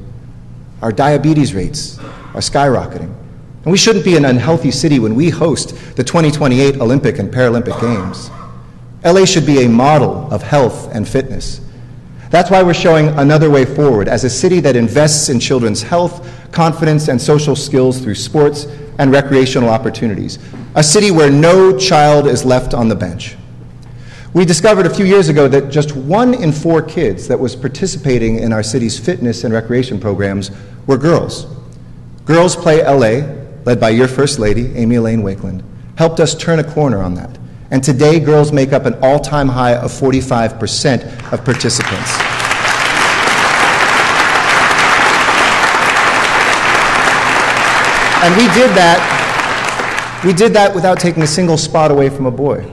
Our diabetes rates are skyrocketing. And we shouldn't be an unhealthy city when we host the 2028 Olympic and Paralympic Games. LA should be a model of health and fitness. That's why we're showing another way forward as a city that invests in children's health, confidence, and social skills through sports and recreational opportunities. A city where no child is left on the bench. We discovered a few years ago that just 1 in 4 kids that was participating in our city's fitness and recreation programs were girls. Girls Play LA, led by your First Lady, Amy Elaine Wakeland, helped us turn a corner on that. And today, girls make up an all-time high of 45% of participants. And we did that without taking a single spot away from a boy.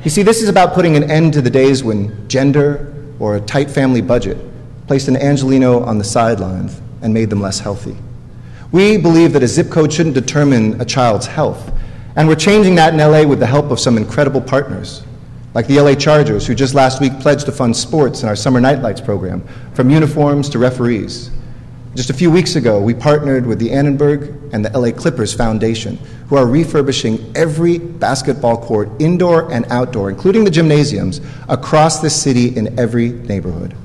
You see, this is about putting an end to the days when gender or a tight family budget placed an Angelino on the sidelines and made them less healthy. We believe that a zip code shouldn't determine a child's health, and we're changing that in LA with the help of some incredible partners, like the LA Chargers, who just last week pledged to fund sports in our Summer Nightlights program, from uniforms to referees. Just a few weeks ago, we partnered with the Annenberg and the LA Clippers Foundation, who are refurbishing every basketball court, indoor and outdoor, including the gymnasiums, across the city in every neighborhood.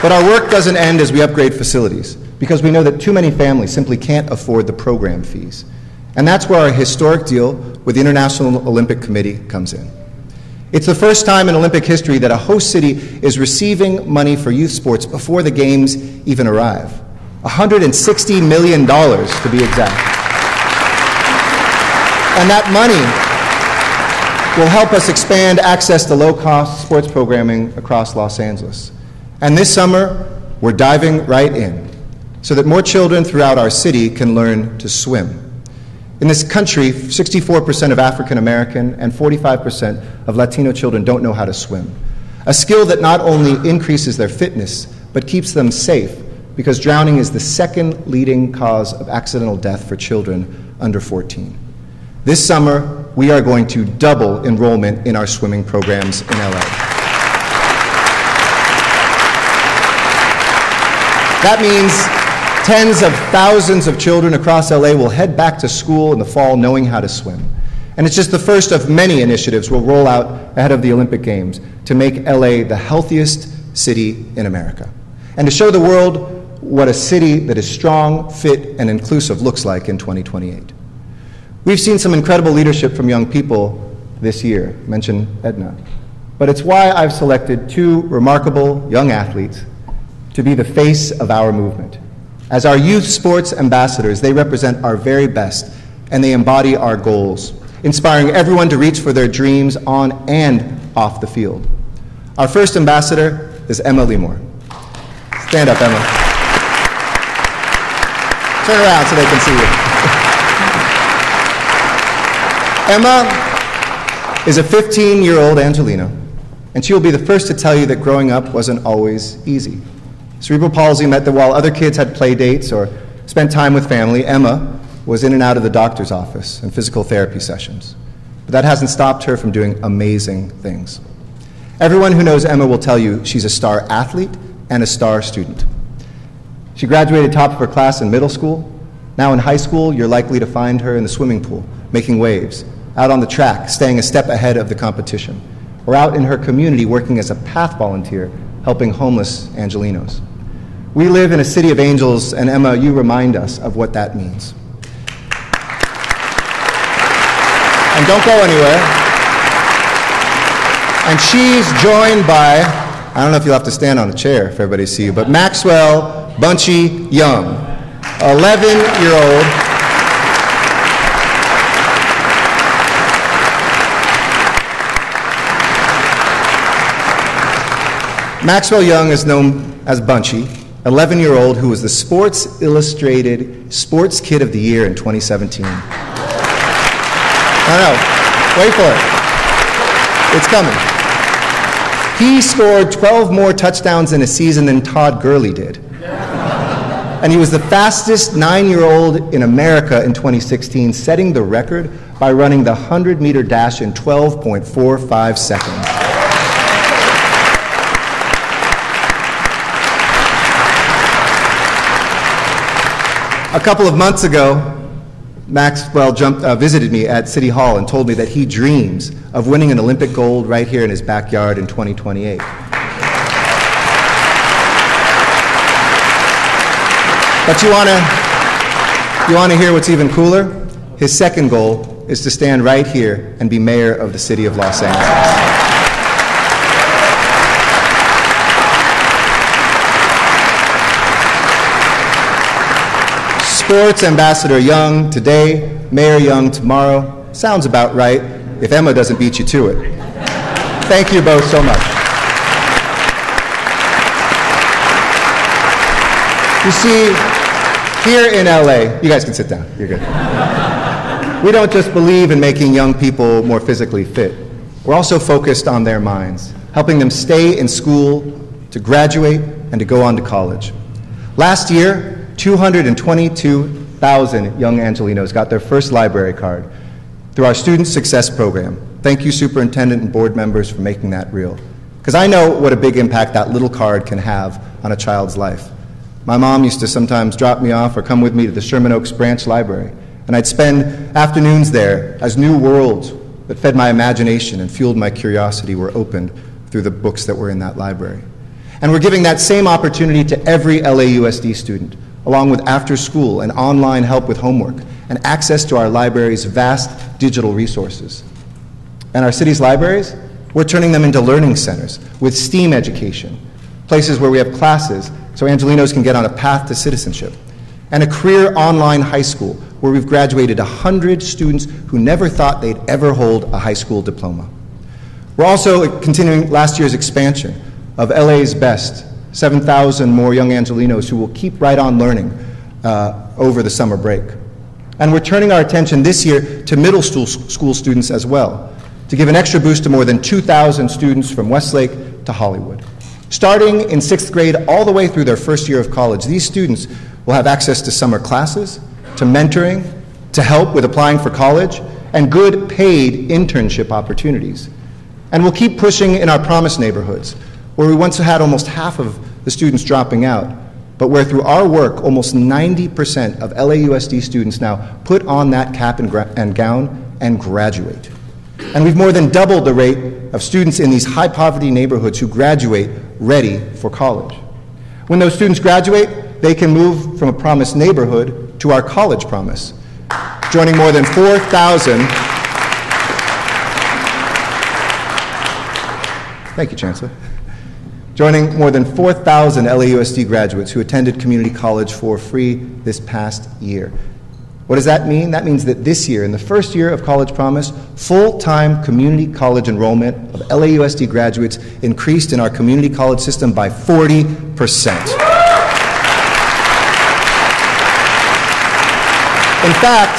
But our work doesn't end as we upgrade facilities, because we know that too many families simply can't afford the program fees. And that's where our historic deal with the International Olympic Committee comes in. It's the first time in Olympic history that a host city is receiving money for youth sports before the Games even arrive. $160 million, to be exact. And that money will help us expand access to low-cost sports programming across Los Angeles. And this summer, we're diving right in so that more children throughout our city can learn to swim. In this country, 64% of African American and 45% of Latino children don't know how to swim. A skill that not only increases their fitness, but keeps them safe, because drowning is the second leading cause of accidental death for children under 14. This summer, we are going to double enrollment in our swimming programs in LA. That means tens of thousands of children across LA will head back to school in the fall knowing how to swim. And it's just the first of many initiatives we'll roll out ahead of the Olympic Games to make LA the healthiest city in America, and to show the world what a city that is strong, fit, and inclusive looks like in 2028. We've seen some incredible leadership from young people this year, mentioned Edna, but it's why I've selected 2 remarkable young athletes to be the face of our movement. As our youth sports ambassadors, they represent our very best, and they embody our goals, inspiring everyone to reach for their dreams on and off the field. Our first ambassador is Emma Limor. Stand up, Emma. Turn around so they can see you. Emma is a 15-year-old Angelino, and she will be the first to tell you that growing up wasn't always easy. Cerebral palsy meant that while other kids had play dates or spent time with family, Emma was in and out of the doctor's office and physical therapy sessions. But that hasn't stopped her from doing amazing things. Everyone who knows Emma will tell you she's a star athlete and a star student. She graduated top of her class in middle school. Now in high school, you're likely to find her in the swimming pool, making waves, out on the track, staying a step ahead of the competition, or out in her community working as a PATH volunteer, helping homeless Angelinos. We live in a city of angels, and Emma, you remind us of what that means. And don't go anywhere. And she's joined by, I don't know if you'll have to stand on a chair for everybody to see you, but Maxwell Bunchy Young, 11-year-old. Maxwell Young is known as Bunchy, 11-year-old who was the Sports Illustrated Sports Kid of the Year in 2017. No, wait for it. It's coming. He scored 12 more touchdowns in a season than Todd Gurley did. And he was the fastest 9-year-old in America in 2016, setting the record by running the 100-meter dash in 12.45 seconds. A couple of months ago, Maxwell visited me at City Hall and told me that he dreams of winning an Olympic gold right here in his backyard in 2028. But you want to hear what's even cooler? His second goal is to stand right here and be mayor of the city of Los Angeles. Sports Ambassador Young today, Mayor Young tomorrow. Sounds about right if Emma doesn't beat you to it. Thank you both so much. You see, here in LA, you guys can sit down, you're good. We don't just believe in making young people more physically fit. We're also focused on their minds, helping them stay in school, to graduate, and to go on to college. Last year, 222,000 young Angelenos got their first library card through our Student Success Program. Thank you, Superintendent and board members, for making that real. Because I know what a big impact that little card can have on a child's life. My mom used to sometimes drop me off or come with me to the Sherman Oaks Branch Library, and I'd spend afternoons there as new worlds that fed my imagination and fueled my curiosity were opened through the books that were in that library. And we're giving that same opportunity to every LAUSD student, along with after-school and online help with homework and access to our library's vast digital resources. And our city's libraries, we're turning them into learning centers with STEAM education, places where we have classes so Angelenos can get on a path to citizenship, and a career online high school where we've graduated 100 students who never thought they'd ever hold a high school diploma. We're also continuing last year's expansion of LA's best, 7,000 more young Angelenos who will keep right on learning over the summer break. And we're turning our attention this year to middle school students as well, to give an extra boost to more than 2,000 students from Westlake to Hollywood. Starting in 6th grade all the way through their first year of college, these students will have access to summer classes, to mentoring, to help with applying for college, and good paid internship opportunities. And we'll keep pushing in our Promise neighborhoods, where we once had almost half of the students dropping out, but where through our work, almost 90% of LAUSD students now put on that cap and gown and graduate. And we've more than doubled the rate of students in these high-poverty neighborhoods who graduate ready for college. When those students graduate, they can move from a Promise neighborhood to our College Promise, joining more than 4,000. Thank you, Chancellor. Joining more than 4,000 LAUSD graduates who attended community college for free this past year. What does that mean? That means that this year, in the first year of College Promise, full-time community college enrollment of LAUSD graduates increased in our community college system by 40%. In fact,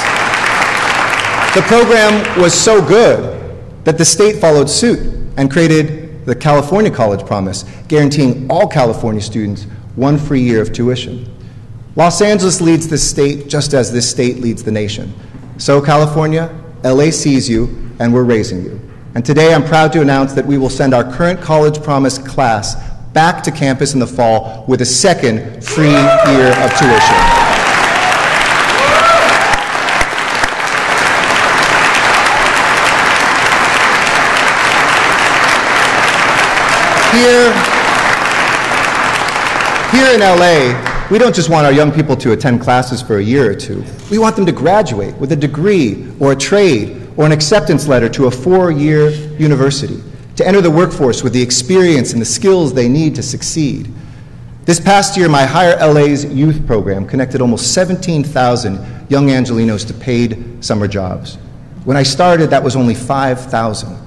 the program was so good that the state followed suit and created the California College Promise, guaranteeing all California students one free year of tuition. Los Angeles leads the state just as this state leads the nation. So California, LA sees you, and we're raising you. And today I'm proud to announce that we will send our current College Promise class back to campus in the fall with a second free year of tuition. Here in LA, we don't just want our young people to attend classes for a year or two. We want them to graduate with a degree or a trade or an acceptance letter to a 4-year university, to enter the workforce with the experience and the skills they need to succeed. This past year, my Higher LA's youth program connected almost 17,000 young Angelenos to paid summer jobs. When I started, that was only 5,000.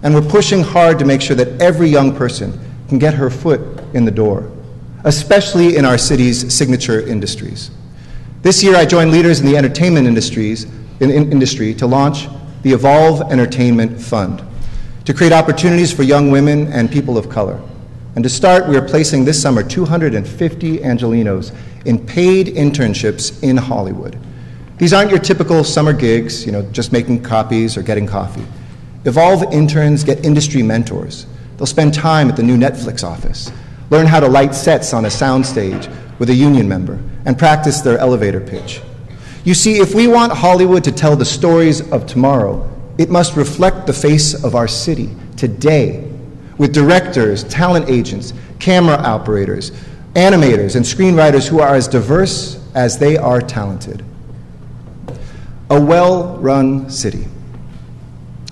And we're pushing hard to make sure that every young person can get her foot in the door, especially in our city's signature industries. This year, I joined leaders in the entertainment industry to launch the Evolve Entertainment Fund, to to create opportunities for young women and people of color. And to start, we are placing this summer 250 Angelenos in paid internships in Hollywood. These aren't your typical summer gigs, just making copies or getting coffee. Evolve interns get industry mentors. They'll spend time at the new Netflix office, learn how to light sets on a soundstage with a union member, and practice their elevator pitch. You see, if we want Hollywood to tell the stories of tomorrow, it must reflect the face of our city today, with directors, talent agents, camera operators, animators, and screenwriters who are as diverse as they are talented. A well-run city,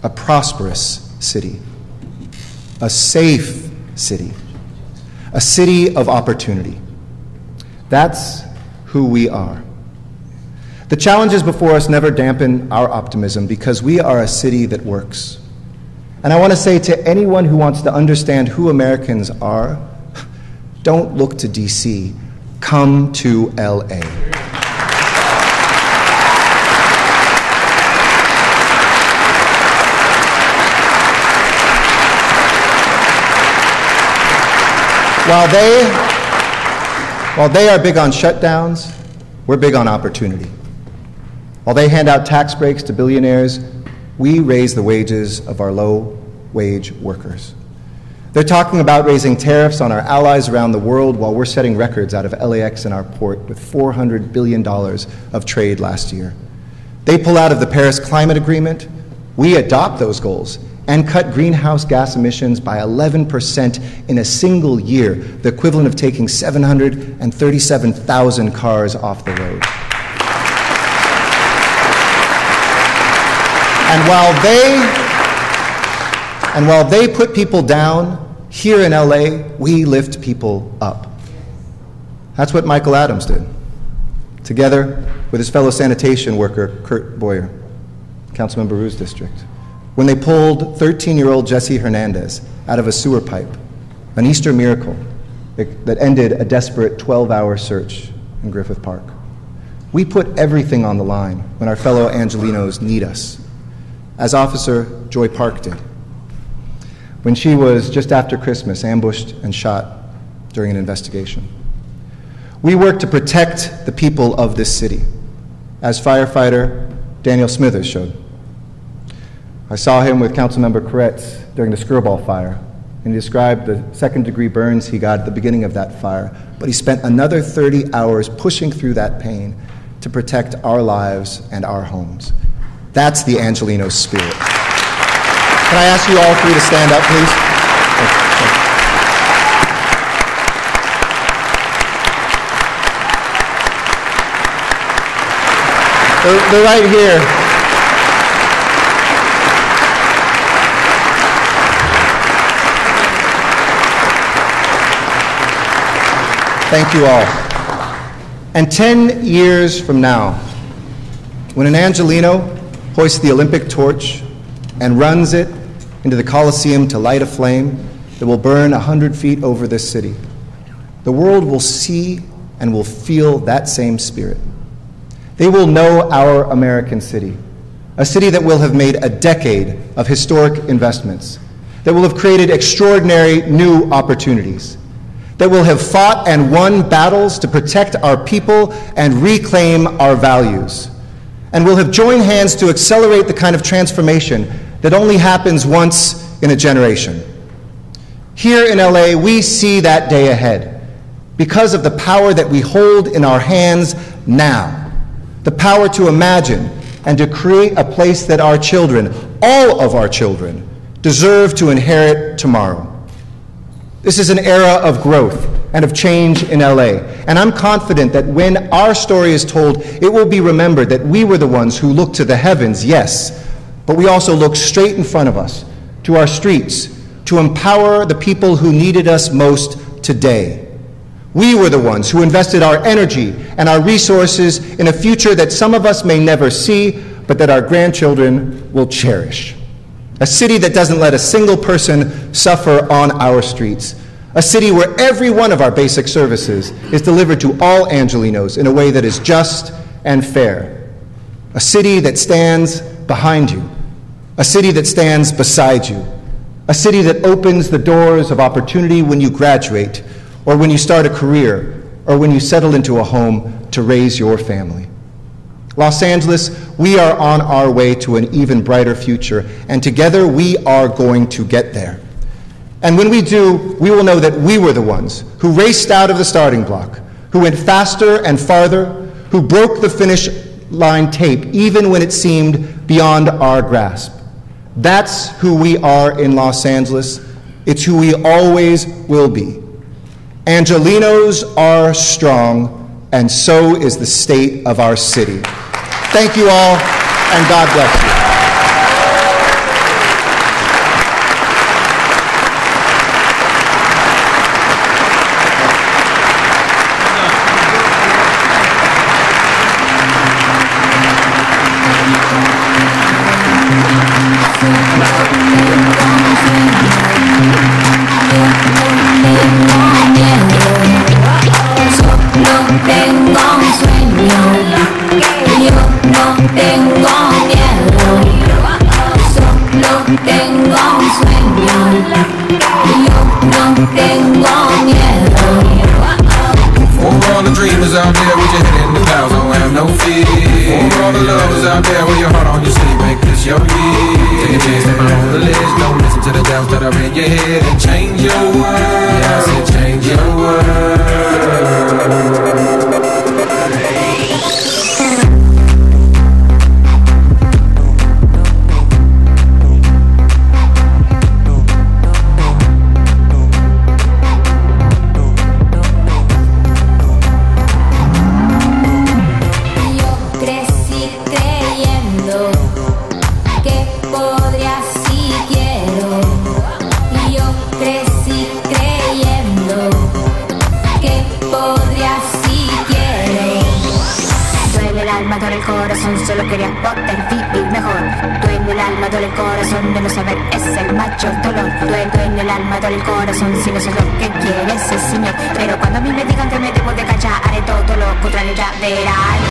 a prosperous city, a safe city, a city of opportunity. That's who we are. The challenges before us never dampen our optimism because we are a city that works. And I want to say to anyone who wants to understand who Americans are, don't look to DC, come to LA. While they are big on shutdowns, we're big on opportunity. While they hand out tax breaks to billionaires, we raise the wages of our low-wage workers. They're talking about raising tariffs on our allies around the world while we're setting records out of LAX and our port with $400 billion of trade last year. They pull out of the Paris Climate Agreement, we adopt those goals and cut greenhouse gas emissions by 11% in a single year, the equivalent of taking 737,000 cars off the road. And while they put people down, here in LA, we lift people up. That's what Michael Adams did, together with his fellow sanitation worker, Kurt Boyer, Councilmember Rue's district, when they pulled 13-year-old Jesse Hernandez out of a sewer pipe, an Easter miracle that ended a desperate 12-hour search in Griffith Park. We put everything on the line when our fellow Angelenos need us, as Officer Joy Park did, when she was, just after Christmas, ambushed and shot during an investigation. We work to protect the people of this city, as firefighter Daniel Smithers showed. I saw him with Councilmember Cadet during the Skirball fire, and he described the second-degree burns he got at the beginning of that fire, but he spent another 30 hours pushing through that pain to protect our lives and our homes. That's the Angeleno spirit. Can I ask you all three to stand up, please? They're right here. Thank you all. And 10 years from now, when an Angeleno hoists the Olympic torch and runs it into the Coliseum to light a flame that will burn 100 feet over this city, the world will see and will feel that same spirit. They will know our American city, a city that will have made a decade of historic investments, that will have created extraordinary new opportunities, that will have fought and won battles to protect our people and reclaim our values, and will have joined hands to accelerate the kind of transformation that only happens once in a generation. Here in LA, we see that day ahead because of the power that we hold in our hands now, the power to imagine and to create a place that our children, all of our children, deserve to inherit tomorrow. This is an era of growth and of change in LA, and I'm confident that when our story is told, it will be remembered that we were the ones who looked to the heavens, yes, but we also looked straight in front of us, to our streets, to empower the people who needed us most today. We were the ones who invested our energy and our resources in a future that some of us may never see, but that our grandchildren will cherish. A city that doesn't let a single person suffer on our streets. A city where every one of our basic services is delivered to all Angelenos in a way that is just and fair. A city that stands behind you. A city that stands beside you. A city that opens the doors of opportunity when you graduate, or when you start a career, or when you settle into a home to raise your family. Los Angeles, we are on our way to an even brighter future, and together we are going to get there. And when we do, we will know that we were the ones who raced out of the starting block, who went faster and farther, who broke the finish line tape even when it seemed beyond our grasp. That's who we are in Los Angeles. It's who we always will be. Angelenos are strong, and so is the state of our city. Thank you all, and God bless you. Pero cuando a mí me digan que me debo de callar, haré todo lo contrario, ya verás.